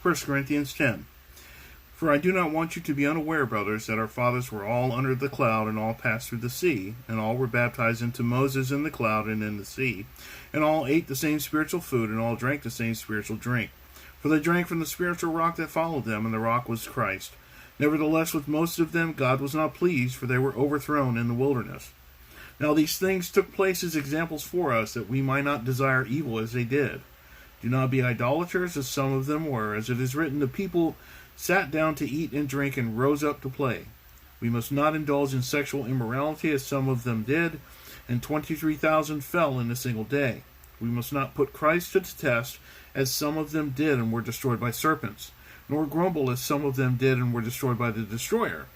1 Corinthians 10. For I do not want you to be unaware, brothers, that our fathers were all under the cloud, and all passed through the sea, and all were baptized into Moses in the cloud and in the sea, and all ate the same spiritual food, and all drank the same spiritual drink. For they drank from the spiritual rock that followed them, and the rock was Christ. Nevertheless, with most of them God was not pleased, for they were overthrown in the wilderness. Now these things took place as examples for us, that we might not desire evil as they did. Do not be idolaters, as some of them were. As it is written, the people sat down to eat and drink and rose up to play. We must not indulge in sexual immorality, as some of them did, and 23,000 fell in a single day. We must not put Christ to the test, as some of them did and were destroyed by serpents, nor grumble as some of them did and were destroyed by the destroyer.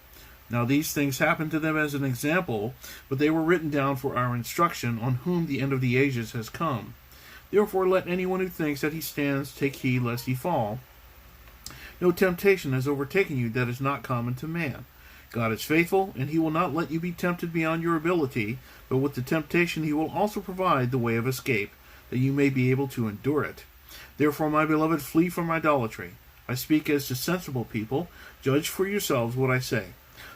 Now these things happened to them as an example, but they were written down for our instruction, on whom the end of the ages has come. Therefore let anyone who thinks that he stands take heed lest he fall. No temptation has overtaken you that is not common to man. God is faithful, and he will not let you be tempted beyond your ability, but with the temptation he will also provide the way of escape, that you may be able to endure it. Therefore, my beloved, flee from idolatry. I speak as to sensible people. Judge for yourselves what I say.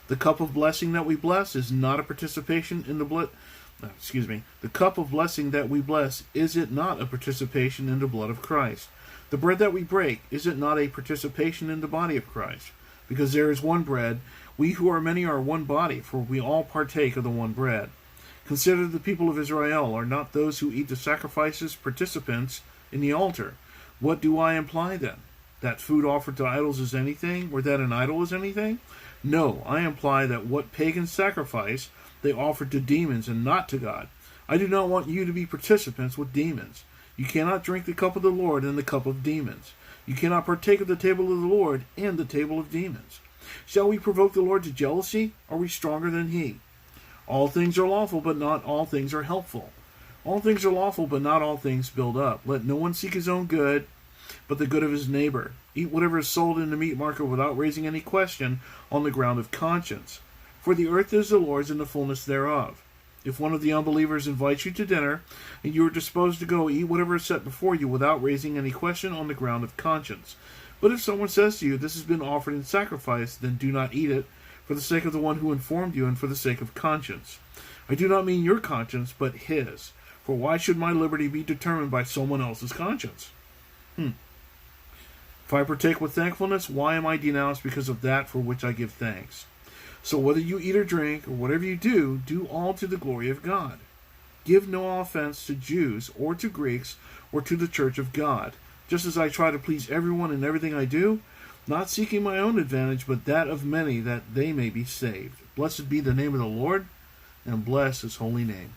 The cup of blessing that we bless is not a participation in the blood. The cup of blessing that we bless, is it not a participation in the blood of Christ? The bread that we break, is it not a participation in the body of Christ? Because there is one bread, we who are many are one body, for we all partake of the one bread. Consider the people of Israel, are not those who eat the sacrifices participants in the altar? What do I imply then? That food offered to idols is anything, or that an idol is anything? No, I imply that what pagans sacrifice, they offer to demons and not to God. I do not want you to be participants with demons. You cannot drink the cup of the Lord and the cup of demons. You cannot partake of the table of the Lord and the table of demons. Shall we provoke the Lord to jealousy? Are we stronger than he? All things are lawful, but not all things are helpful. All things are lawful, but not all things build up. Let no one seek his own good, but the good of his neighbor. Eat whatever is sold in the meat market without raising any question on the ground of conscience. For the earth is the Lord's and the fullness thereof. If one of the unbelievers invites you to dinner, and you are disposed to go, eat whatever is set before you without raising any question on the ground of conscience. But if someone says to you, this has been offered in sacrifice, then do not eat it, for the sake of the one who informed you and for the sake of conscience. I do not mean your conscience, but his. For why should my liberty be determined by someone else's conscience? If I partake with thankfulness, why am I denounced because of that for which I give thanks? So whether you eat or drink, or whatever you do, do all to the glory of God. Give no offense to Jews, or to Greeks, or to the church of God, just as I try to please everyone in everything I do, not seeking my own advantage, but that of many, that they may be saved. Blessed be the name of the Lord, and bless his holy name.